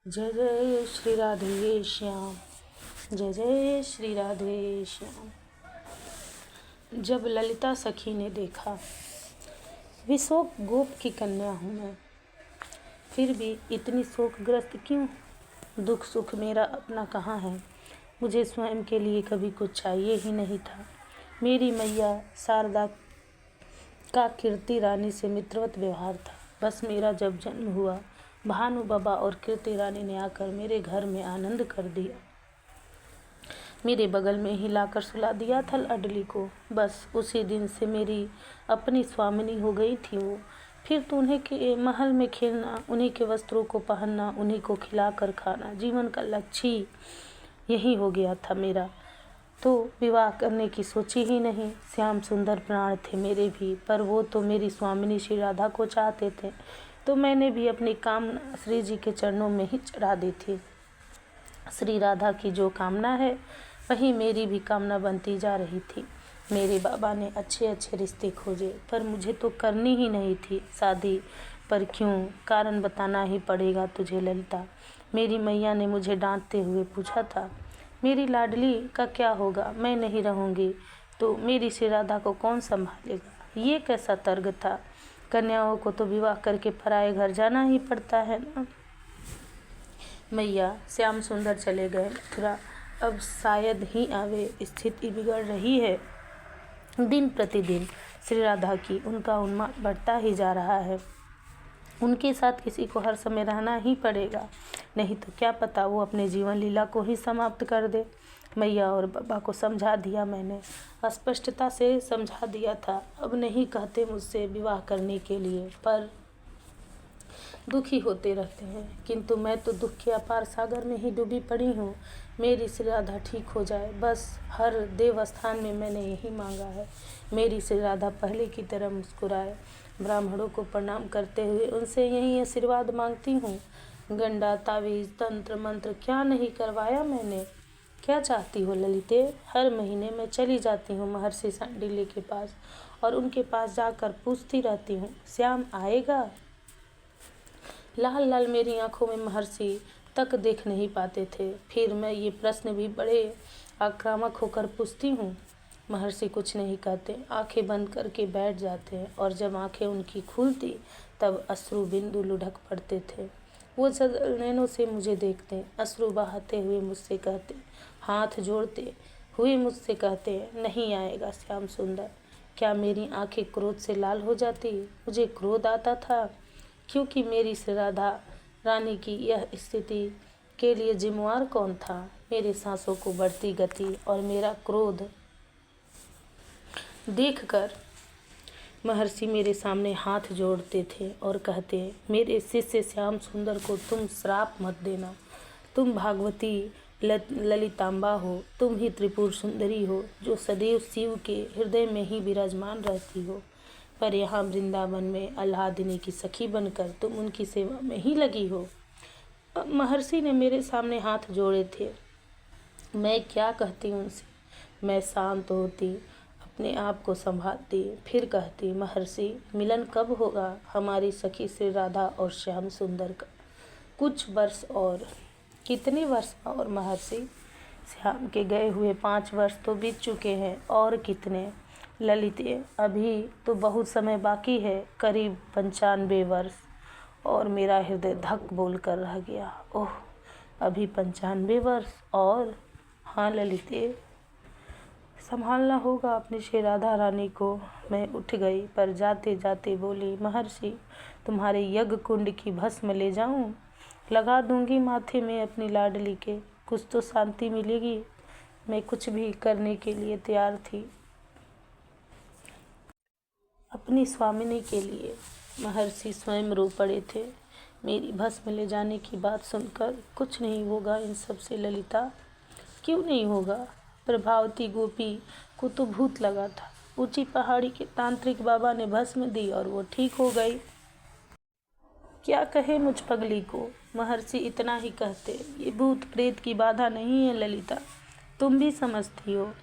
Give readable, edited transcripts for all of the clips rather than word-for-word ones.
जय जय श्री राधे श्याम, जय जय श्री राधे श्याम। जब ललिता सखी ने देखा, विशोक गोप की कन्या हूँ मैं, फिर भी इतनी शोकग्रस्त क्यों? दुख सुख मेरा अपना कहाँ है? मुझे स्वयं के लिए कभी कुछ चाहिए ही नहीं था। मेरी मैया शारदा का कीर्ति रानी से मित्रवत व्यवहार था। बस मेरा जब जन्म हुआ, भानु बाबा और कीर्ति रानी ने आकर मेरे घर में आनंद कर दिया। मेरे बगल में ही लाकर सुला दिया था लाडली को। बस उसी दिन से मेरी अपनी स्वामिनी हो गई थी वो। फिर तो उन्हीं के महल में खेलना, उन्हीं के वस्त्रों को पहनना, उन्हीं को खिलाकर खाना जीवन का लक्ष्य यही हो गया था मेरा। तो विवाह करने की सोची ही नहीं। श्याम सुंदर प्राण थे मेरे भी, पर वो तो मेरी स्वामिनी श्री राधा को चाहते थे, तो मैंने भी अपनी कामना श्री जी के चरणों में ही चढ़ा दी थी। श्री राधा की जो कामना है वही मेरी भी कामना बनती जा रही थी। मेरे बाबा ने अच्छे अच्छे रिश्ते खोजे, पर मुझे तो करनी ही नहीं थी शादी। पर क्यों? कारण बताना ही पड़ेगा तुझे ललिता। मेरी मैया ने मुझे डांटते हुए पूछा था, मेरी लाडली का क्या होगा? मैं नहीं रहूँगी तो मेरी श्री राधा को कौन संभालेगा? ये कैसा तर्क था? कन्याओं को तो विवाह करके पराए घर जाना ही पड़ता है ना। मैया श्याम सुंदर चले गए मथुरा, अब शायद ही आवे। स्थिति बिगड़ रही है दिन प्रतिदिन। श्री राधा की उनका उन्माद बढ़ता ही जा रहा है। उनके साथ किसी को हर समय रहना ही पड़ेगा, नहीं तो क्या पता वो अपने जीवन लीला को ही समाप्त कर दे। मैया और बाबा को समझा दिया मैंने, स्पष्टता से समझा दिया था। अब नहीं कहते मुझसे विवाह करने के लिए, पर दुखी होते रहते हैं। किंतु मैं तो दुख के अपार सागर में ही डूबी पड़ी हूँ। मेरी श्री राधा ठीक हो जाए, बस हर देवस्थान में मैंने यही मांगा है। मेरी श्री राधा पहले की तरह मुस्कुराए। ब्राह्मणों को प्रणाम करते हुए उनसे यही आशीर्वाद मांगती हूँ। गंडा तावीज़ तंत्र मंत्र क्या नहीं करवाया मैंने। क्या चाहती हो ललिते? हर महीने मैं चली जाती हूँ महर्षि सांडिल्य के पास, और उनके पास जाकर पूछती रहती हूँ, श्याम आएगा? लाल लाल मेरी आंखों में महर्षि तक देख नहीं पाते थे। फिर मैं ये प्रश्न भी बड़े आक्रामक होकर पूछती हूँ। महर्षि कुछ नहीं कहते, आंखें बंद करके बैठ जाते हैं, और जब आंखें उनकी खुलती तब अश्रु बिंदु लुढ़क पड़ते थे। वो नैनों से मुझे देखते, अश्रु बहाते हुए मुझसे कहते, हाथ जोड़ते हुए मुझसे कहते, नहीं आएगा श्याम सुंदर। क्या मेरी आंखें क्रोध से लाल हो जाती? मुझे क्रोध आता था, क्योंकि मेरी श्री राधा रानी की यह स्थिति के लिए जिम्मेवार कौन था? मेरे सांसों को बढ़ती गति और मेरा क्रोध देखकर महर्षि मेरे सामने हाथ जोड़ते थे और कहते, मेरे शिष्य श्याम सुंदर को तुम श्राप मत देना। तुम भागवती ललितांबा हो, तुम ही त्रिपुर सुंदरी हो, जो सदैव शिव के हृदय में ही विराजमान रहती हो। पर यहाँ वृंदावन में आह्लादिनी की सखी बनकर तुम उनकी सेवा में ही लगी हो। महर्षि ने मेरे सामने हाथ जोड़े थे। मैं क्या कहती उनसे? मैं शांत होती, अपने आप को संभालती, फिर कहती, महर्षि मिलन कब होगा हमारी सखी श्री राधा और श्याम सुंदर का? कुछ वर्ष और। कितने वर्ष और महर्षि? श्याम के गए हुए 5 वर्ष तो बीत चुके हैं, और कितने? ललिते अभी तो बहुत समय बाकी है, करीब 95 वर्ष। और मेरा हृदय धक बोल कर रह गया। ओह, अभी 95 वर्ष और? हाँ ललिते, संभालना होगा अपनी श्री राधा रानी को। मैं उठ गई, पर जाते जाते बोली, महर्षि तुम्हारे यज्ञ कुंड की भस्म ले जाऊं? लगा दूंगी माथे में अपनी लाडली के, कुछ तो शांति मिलेगी। मैं कुछ भी करने के लिए तैयार थी अपनी स्वामिनी के लिए। महर्षि स्वयं रो पड़े थे मेरी भस्म ले जाने की बात सुनकर। कुछ नहीं होगा इन सब से ललिता। क्यों नहीं होगा? प्रभावती गोपी को तो भूत लगा था। ऊंची पहाड़ी के तांत्रिक बाबा ने भस्म दी और वो ठीक हो गई। क्या कहे मुझ पगली को? महर्षि इतना ही कहते, ये भूत प्रेत की बाधा नहीं है ललिता, तुम भी समझती हो।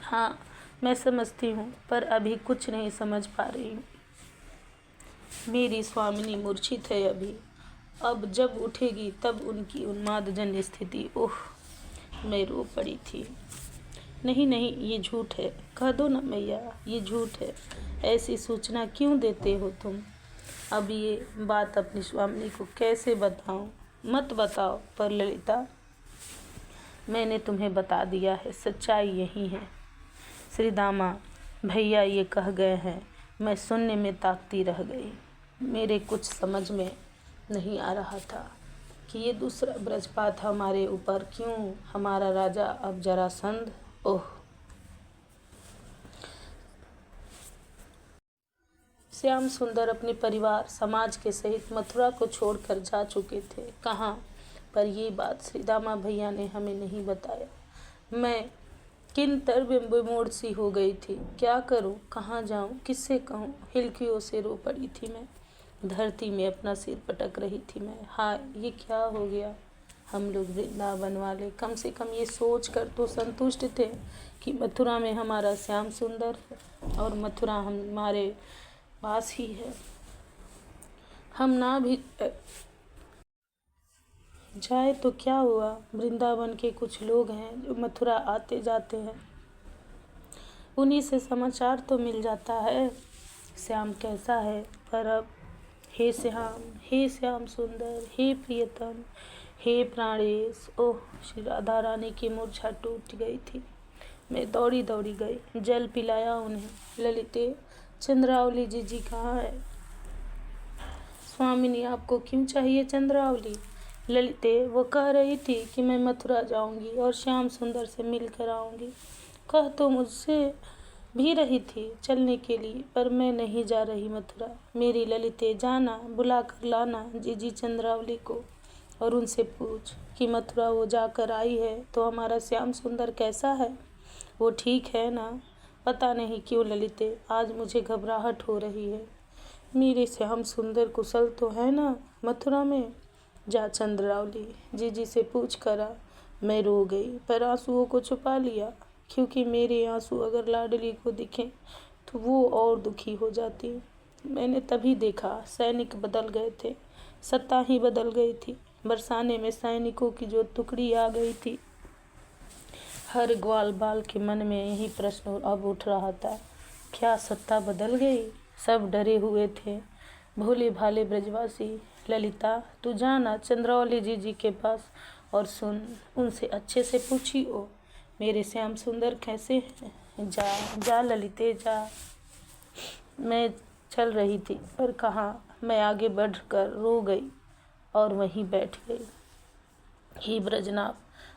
हाँ मैं समझती हूँ, पर अभी कुछ नहीं समझ पा रही हूँ। मेरी स्वामिनी मूर्छित है अभी, अब जब उठेगी तब उनकी उन्मादजन्य स्थिति, ओह, मैं रो पड़ी थी। नहीं नहीं, ये झूठ है, कह दो ना मैया, ये झूठ है। ऐसी सूचना क्यों देते हो तुम? अब ये बात अपनी स्वामी को कैसे बताऊं? मत बताओ, पर ललिता, मैंने तुम्हें बता दिया है, सच्चाई यही है। श्री दामा, भैया ये कह गए हैं, मैं सुनने में ताकती रह गई। मेरे कुछ समझ में नहीं आ रहा था कि ये दूसरा ब्रजपात हमारे ऊपर क्यों, हमारा राजा अब जरासंध। ओह, श्याम सुंदर अपने परिवार समाज के सहित मथुरा को छोड़कर जा चुके थे। कहाँ? पर ये बात श्री दामा भैया ने हमें नहीं बताया। मैं किंतर विमोड़ सी हो गई थी। क्या करूं, कहाँ जाऊं, किससे कहूं? हिलकियों से रो पड़ी थी मैं। धरती में अपना सिर पटक रही थी मैं। हाय, ये क्या हो गया? हम लोग वृंदावन वाले कम से कम ये सोच कर तो संतुष्ट थे कि मथुरा में हमारा श्याम सुंदर है और मथुरा हमारे पास ही है। हम ना भी जाए तो क्या हुआ? वृंदावन के कुछ लोग हैं जो मथुरा आते जाते हैं, उन्हीं से समाचार तो मिल जाता है श्याम कैसा है। पर अब हे श्याम सुंदर, हे प्रियतम, हे प्राणेश, ओह, श्री राधा रानी की मूर्छा टूट गई थी। मैं दौड़ी दौड़ी गई, जल पिलाया उन्हें। ललिते, चंद्रावली जी कहाँ है? स्वामिनी, आपको क्यों चाहिए चंद्रावली? ललिते, वो कह रही थी कि मैं मथुरा जाऊंगी और श्याम सुंदर से मिल कर आऊंगी। कह तो मुझसे भी रही थी चलने के लिए, पर मैं नहीं जा रही मथुरा। मेरी ललिते, जाना, बुला कर लाना जीजी चंद्रावली को और उनसे पूछ कि मथुरा वो जाकर आई है तो हमारा श्याम सुंदर कैसा है, वो ठीक है ना? पता नहीं क्यों ललिते, आज मुझे घबराहट हो रही है। मेरे श्याम सुंदर कुशल तो है ना मथुरा में? जा चंद्रावली, जीजी से पूछ करा। मैं रो गई पर आंसुओं को छुपा लिया, क्योंकि मेरे आंसू अगर लाडली को दिखें तो वो और दुखी हो जाती। मैंने तभी देखा सैनिक बदल गए थे, सत्ता ही बदल गई थी। बरसाने में सैनिकों की जो टुकड़ी आ गई थी। हर ग्वाल बाल के मन में यही प्रश्न अब उठ रहा था, क्या सत्ता बदल गई? सब डरे हुए थे, भोले भाले ब्रजवासी। ललिता, तू जाना चंद्रावली जी के पास और सुन, उनसे अच्छे से पूछी ओ मेरे श्याम सुंदर कैसे हैं। जा जा ललिते, जा। मैं चल रही थी पर कहाँ, मैं आगे बढ़कर रो गई और वहीं बैठ गई। ही ब्रजनाभ,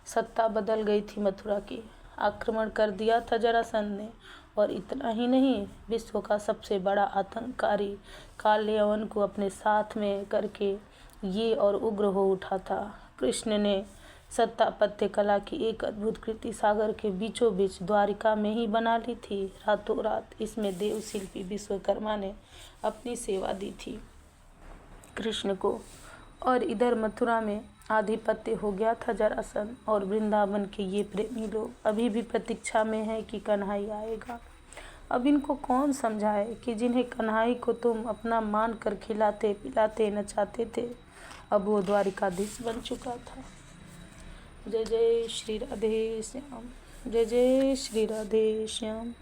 सत्ता बदल गई थी मथुरा की। आक्रमण कर दिया था जरासंध ने, और इतना ही नहीं, विश्व का सबसे बड़ा आतंककारी कालयवन को अपने साथ में करके ये और उग्र हो उठा था। कृष्ण ने सत्तापत्य कला की एक अद्भुत कृति सागर के बीचों बीच द्वारिका में ही बना ली थी। रातों रात इसमें देव शिल्पी विश्वकर्मा ने अपनी सेवा दी थी कृष्ण को, और इधर मथुरा में आधिपत्य हो गया था जरासंध। और वृंदावन के ये प्रेमी लोग अभी भी प्रतीक्षा में हैं कि कन्हई आएगा। अब इनको कौन समझाए कि जिन्हें कन्हई को तुम अपना मान कर खिलाते पिलाते नचाते थे, अब वो द्वारिकाधीश बन चुका था। जय जय श्री राधे श्याम, जय जय श्री राधे श्याम।